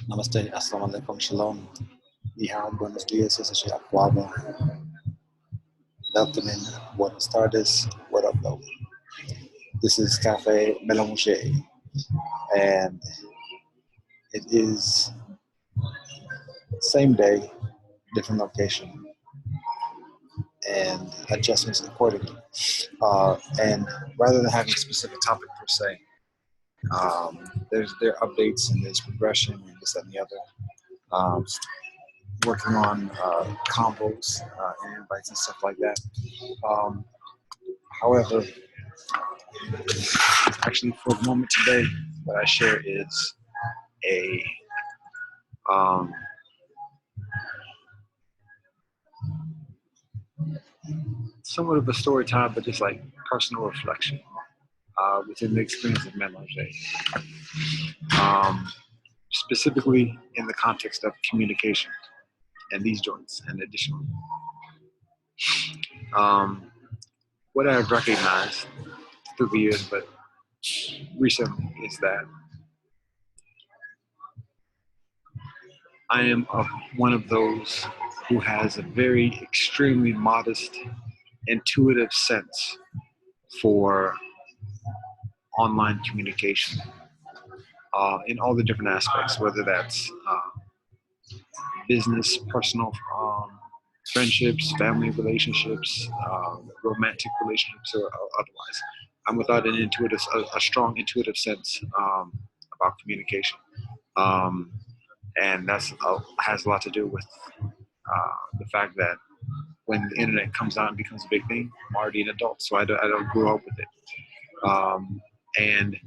Namaste, assalamu alaikum, shalom, ni hao, buenos dias, essa é a Aquaba, welcome, buenas tardes, what up though? This is Cafe Melange, and it is same day, different location, and adjustments accordingly. And rather than having a specific topic per se, there are updates and there's progression and this that, and the other. Working on combos and invites and stuff like that. However, actually for the moment today, what I share is a somewhat of a story time, but just like personal reflection within the experience of melange. Specifically in the context of communication and these joints and additionally. What I have recognized through the years, but recently, is that I am one of those who has a very extremely modest, intuitive sense for online communication in all the different aspects, whether that's business, personal, friendships, family relationships, romantic relationships, or otherwise. I'm without a strong intuitive sense about communication, and that's has a lot to do with the fact that when the internet comes out and becomes a big thing, I'm already an adult, so I don't grow up with it, and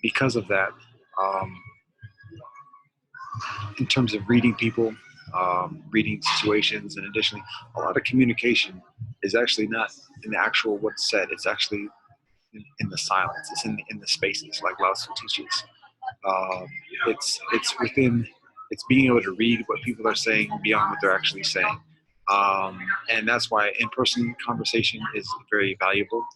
because of that. In terms of reading people, reading situations, and additionally, a lot of communication is actually not in the actual what's said. It's actually in the silence. It's in the spaces, like Lao Tzu teaches. It's being able to read what people are saying beyond what they're actually saying, and that's why in-person conversation is very valuable.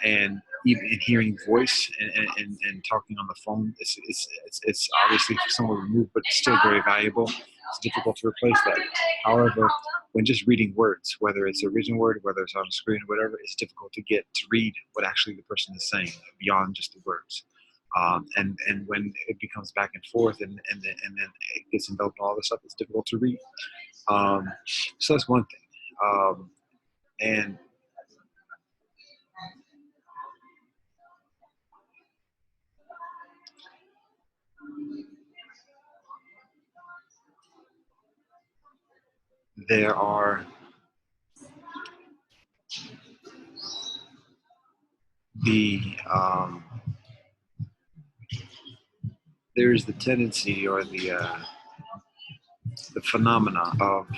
And even in hearing voice and talking on the phone, it's obviously somewhat removed, but still very valuable. It's difficult to replace that. However, when just reading words, whether it's a written word, whether it's on the screen, or whatever, it's difficult to get to read what actually the person is saying beyond just the words. And when it becomes back and forth, and then it gets enveloped in all this stuff, it's difficult to read. So that's one thing. And there are there's the tendency or the phenomena of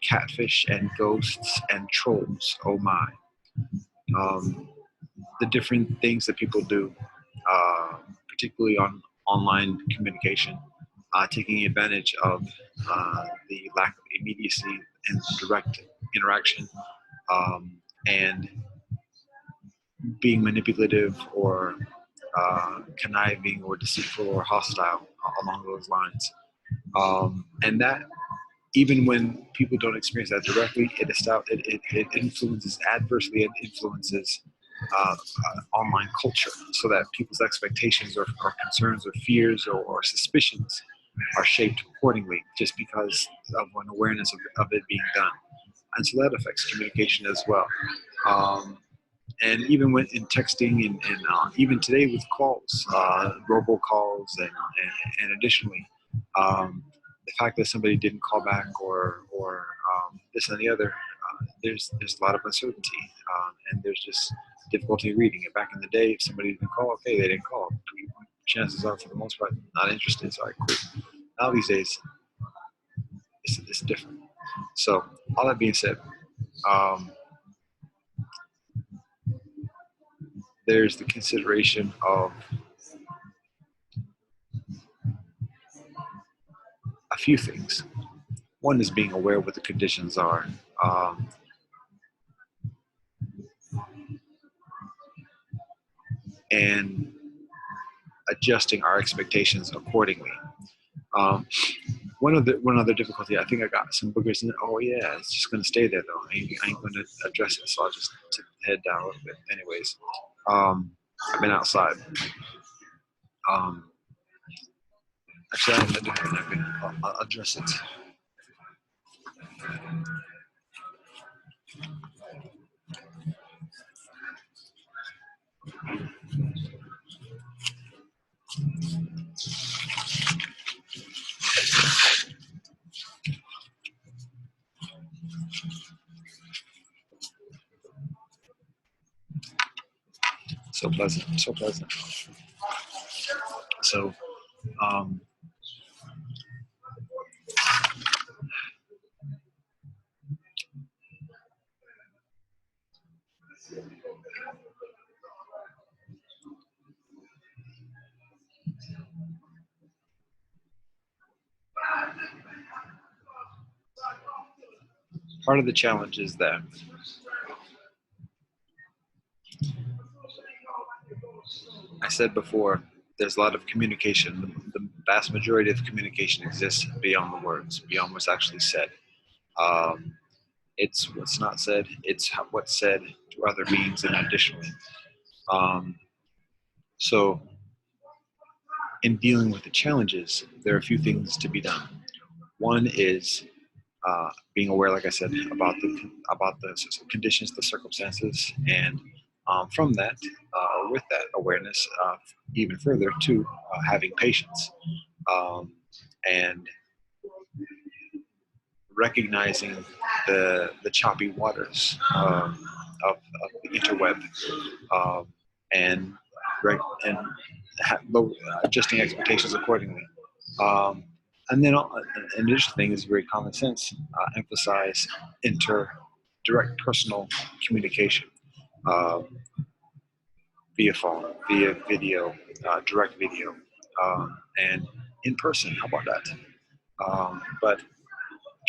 catfish and ghosts and trolls. Oh my! The different things that people do, particularly on online communication, taking advantage of the lack of immediacy and direct interaction, and being manipulative or conniving or deceitful or hostile along those lines. And that, even when people don't experience that directly, it influences, adversely influences online culture, so that people's expectations or concerns or fears or suspicions are shaped accordingly just because of an awareness of it being done. And so that affects communication as well. And even when in texting and even today with calls, robocalls, and additionally, the fact that somebody didn't call back or this and the other, there's a lot of uncertainty, and there's just difficulty reading it. Back in the day, if somebody didn't call, okay, they didn't call. Chances are, for the most part, not interested. So I quit. Now these days, it's different. So all that being said, there's the consideration of a few things. One is being aware of what the conditions are. and adjusting our expectations accordingly. Um, one other difficulty, I think I got some boogers in it. Oh yeah, it's just gonna stay there though. I ain't gonna address it, so I'll just tip the head down a little bit. Anyways, I've been outside. Um, actually, I haven't done anything. I'll address it. So pleasant, so pleasant. So, um, part of the challenge is that I said before, there's a lot of communication. The vast majority of communication exists beyond the words, beyond what's actually said. Um, it's what's not said, it's what's said to other beings and additionally. Um, so, in dealing with the challenges, there are a few things to be done. One is being aware, like I said, about the conditions, the circumstances, and from that, with that awareness, even further to having patience and recognizing the choppy waters of the interweb and and adjusting expectations accordingly. Um, and then an additional thing is very common sense. Emphasize direct personal communication uh, via phone, via video, direct video, and in person. How about that? But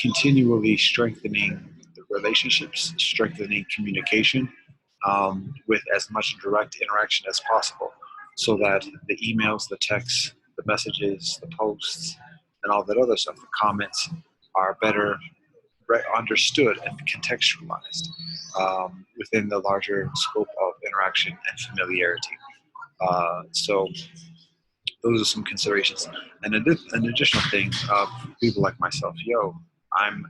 continually strengthening the relationships, strengthening communication with as much direct interaction as possible so that the emails, the texts, the messages, the posts, and all that other stuff, the comments are better understood and contextualized within the larger scope of interaction and familiarity. So those are some considerations. And an additional thing of people like myself, I'm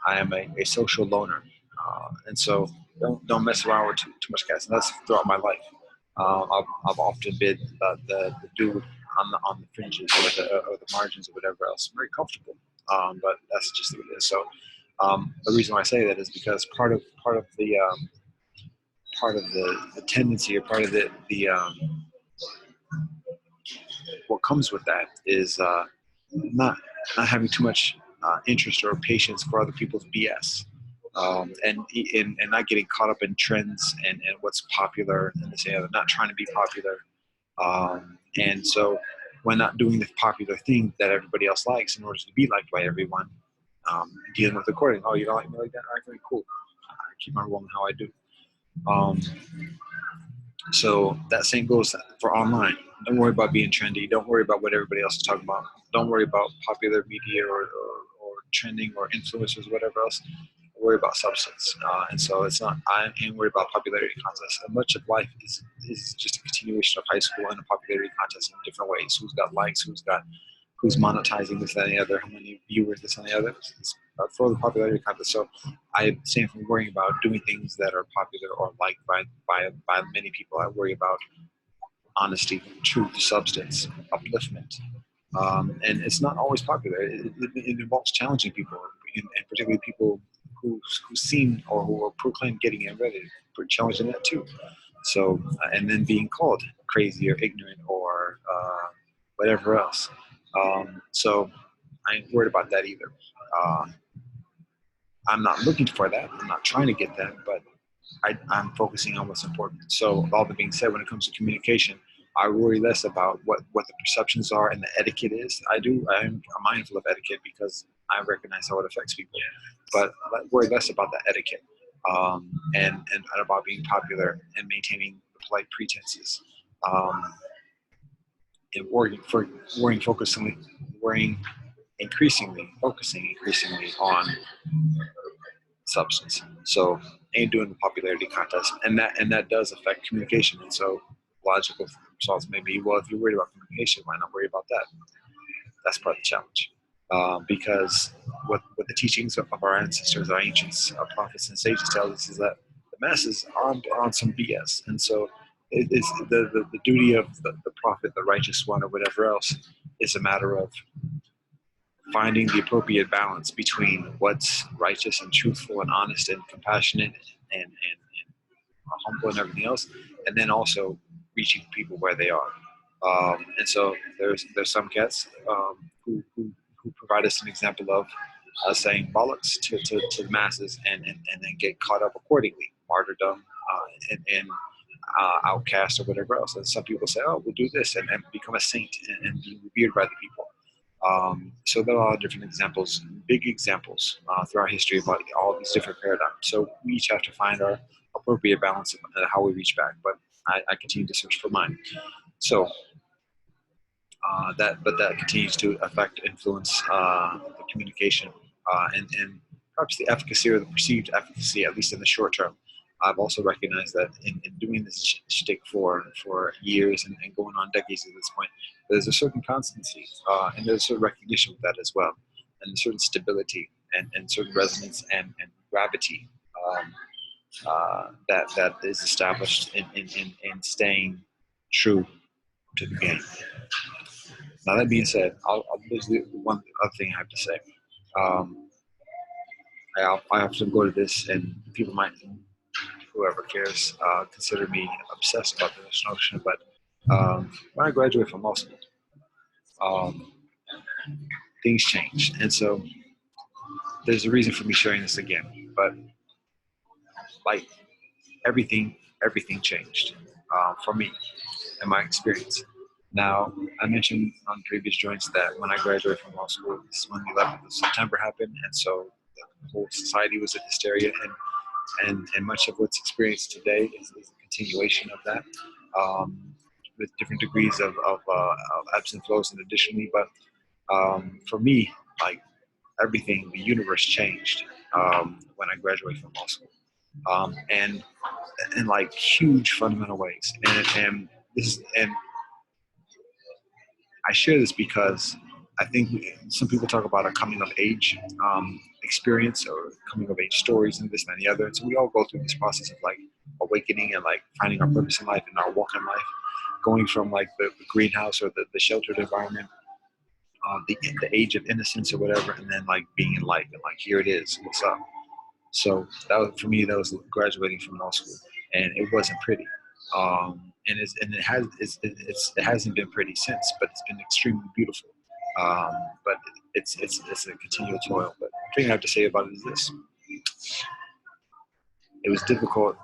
I am a social loner, and so don't mess around with too much guys. And that's throughout my life. I've often been the dude on the fringes or the margins or whatever else. I'm very comfortable, but that's just the way it is. So the reason why I say that is because part of the tendency or part of the what comes with that is not having too much interest or patience for other people's BS, and not getting caught up in trends and what's popular and this and the other, not trying to be popular, and so when not doing the popular thing that everybody else likes in order to be liked by everyone, dealing with according. Oh, you don't like me like that? All right, very cool. I keep on rolling how I do. Um, So that same goes for online. Don't worry about being trendy. Don't worry about what everybody else is talking about. Don't worry about popular media or trending or influencers, whatever else. Worry about substance. And so it's not, I ain't worried about popularity contests. And much of life is just a continuation of high school and a popularity contest in different ways. Who's got likes, who's monetizing this, that, and the other, how many viewers, this and the other. It's for the popularity contest. So I abstain from worrying about doing things that are popular or liked by many people. I worry about honesty, truth, substance, upliftment. And it's not always popular. It involves challenging people, and particularly people who've seen or who are proclaimed getting it ready, for challenging that too. So, and then being called crazy or ignorant or whatever else. So I ain't worried about that either. Uh, I'm not looking for that. I'm not trying to get that, but I'm focusing on what's important. So all that being said, when it comes to communication, I worry less about what the perceptions are and the etiquette is. I'm mindful of etiquette because I recognize how it affects people, but I worry less about the etiquette and about being popular and maintaining polite pretenses, um, and worrying focusing increasingly on substance. So ain't doing the popularity contest, and that does affect communication. And so logical results may be, well, if you're worried about communication, why not worry about that? That's part of the challenge. Because what the teachings of our ancestors, our ancients, our prophets and sages tell us is that the masses are on some BS. And so it's the duty of the prophet, the righteous one, or whatever else, is a matter of finding the appropriate balance between what's righteous and truthful and honest and compassionate and humble and everything else, and then also reaching people where they are. And so there's some cats who provide us an example of saying bollocks to the masses and then get caught up accordingly, martyrdom and outcast or whatever else. And some people say, oh, we'll do this and become a saint and be revered by the people. So there are a lot of different examples, big examples throughout history about all these different paradigms. So we each have to find our appropriate balance of how we reach back. But I continue to search for mine. So that continues to affect, influence the communication and perhaps the efficacy or the perceived efficacy, at least in the short term. I've also recognized that in doing this shtick for years and going on decades at this point, there's a certain constancy and there's a certain recognition of that as well, and a certain stability and certain resonance and gravity that is established in staying true to the game. Now that being said, there's the one other thing I have to say. I often go to this, and people might, whoever cares, consider me obsessed about this notion. But when I graduated from law school, um, things changed, and so there's a reason for me sharing this again. But like everything, everything changed for me and my experience. Now, I mentioned on previous joints that when I graduated from law school, this is when the 11th of September happened, and so the whole society was in hysteria, and much of what's experienced today is a continuation of that, with different degrees of ebbs and flows and additionally. But for me, like everything, the universe changed when I graduated from law school, and in like huge fundamental ways. And this and I share this because I think some people talk about a coming of age experience or coming of age stories and this and the other. And so we all go through this process of like awakening and like finding our purpose in life and our walk in life, going from like the greenhouse or the sheltered environment, the age of innocence or whatever, and then like being in life and like here it is, what's up. So that was, for me, that was graduating from law school, and it wasn't pretty. It hasn't been pretty since, but it's been extremely beautiful. But it's a continual toil. But the thing I have to say about it is this: it was difficult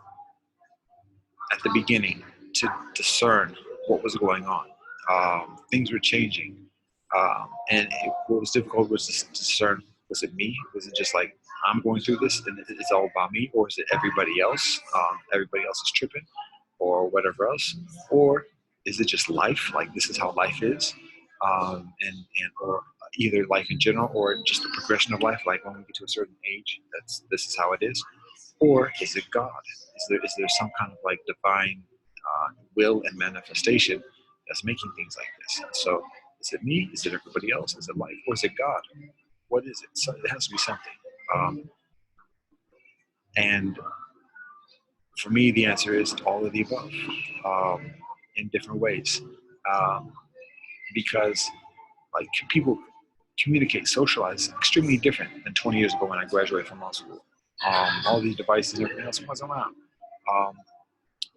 at the beginning to discern what was going on. Things were changing, what was difficult was to discern: was it me? Was it just like I'm going through this and it's all about me, or is it everybody else? Everybody else is tripping, or whatever else, or is it just life? Like this is how life is, and or either life in general, or just the progression of life. Like when we get to a certain age, this is how it is, or is it God? Is there some kind of like divine will and manifestation that's making things like this? And so, is it me? Is it everybody else? Is it life, or is it God? What is it? So it has to be something. And for me, the answer is all of the above, in different ways, because like people communicate, socialize extremely different than 20 years ago when I graduated from law school. All these devices and everything else wasn't around.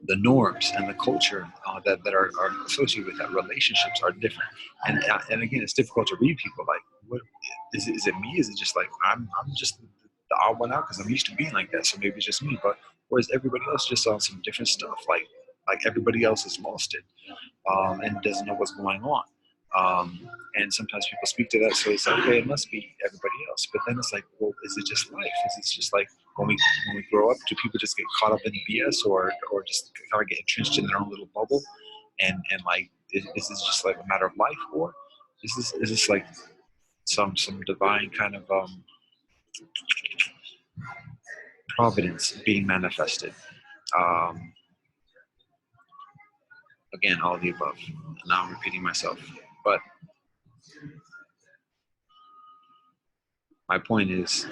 The norms and the culture that are associated with that, relationships are different. And again, it's difficult to read people. Like, what is it me? Is it just like I'm just the odd one out because I'm used to being like that, so maybe it's just me. But whereas everybody else just on some different stuff, like everybody else has lost it and doesn't know what's going on. And sometimes people speak to that, so it's like, okay, it must be everybody else. But then it's like, well, is it just life? Is it just like when we grow up, do people just get caught up in BS or just kind of get entrenched in their own little bubble? And like, is this just like a matter of life, or is this like some divine kind of providence being manifested? Um, Again, all of the above. Now I'm repeating myself, but my point is,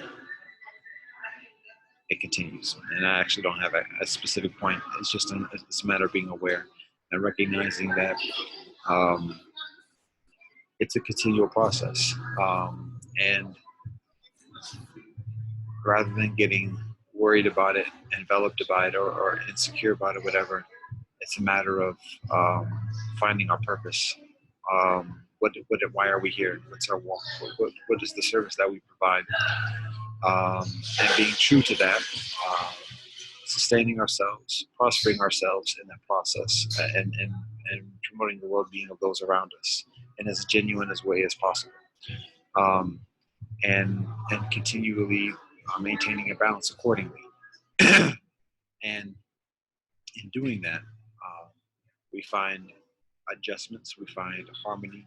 it continues. And I actually don't have a specific point. It's a matter of being aware and recognizing that it's a continual process. And rather than getting worried about it, enveloped by it, or insecure about it, whatever, it's a matter of finding our purpose. Why are we here? What's our walk? What is the service that we provide? And being true to that, sustaining ourselves, prospering ourselves in that process, and promoting the well-being of those around us in as genuine as way as possible, um, and continually maintaining a balance accordingly. And in doing that, we find adjustments, we find harmony,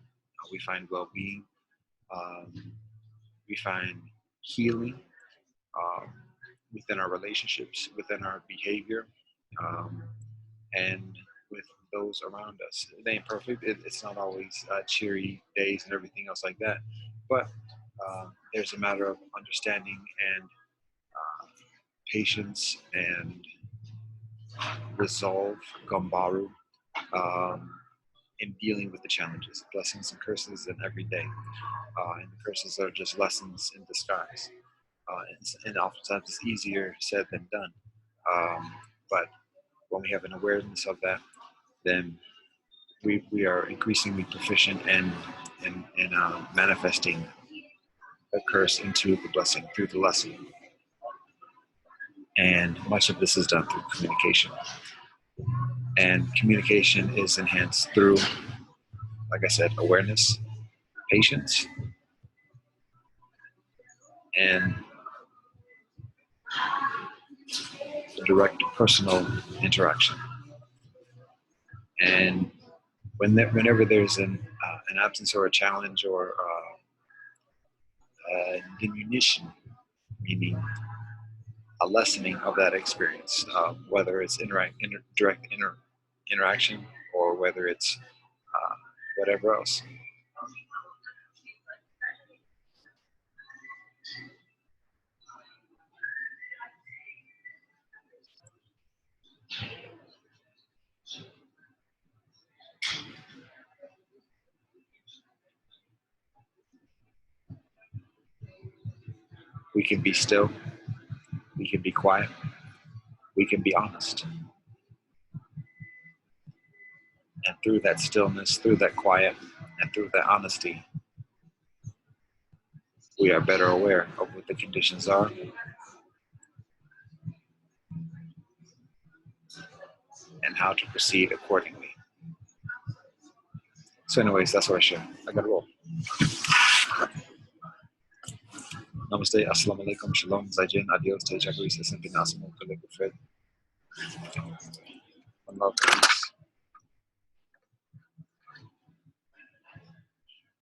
we find well-being, um, we find healing um, within our relationships, within our behavior, um, and with those around us. It ain't perfect. It's not always cheery days and everything else like that. But there's a matter of understanding and patience and resolve, gambaru, um, in dealing with the challenges, blessings and curses in every day. And the curses are just lessons in disguise. And oftentimes it's easier said than done. But when we have an awareness of that, then we are increasingly proficient in manifesting a curse into the blessing through the lesson. And much of this is done through communication. And communication is enhanced through, like I said, awareness, patience, and direct personal interaction. And whenever there's an absence or a challenge or diminution, meaning a lessening of that experience, whether it's direct interaction or whether it's whatever else. We can be still, we can be quiet, we can be honest. And through that stillness, through that quiet, and through that honesty, we are better aware of what the conditions are and how to proceed accordingly. So anyways, that's what I share. I gotta roll. Namaste, assalamu alaikum, shalom, zaijian, adios, te jacarisa, sempre nasimo, one love, peace.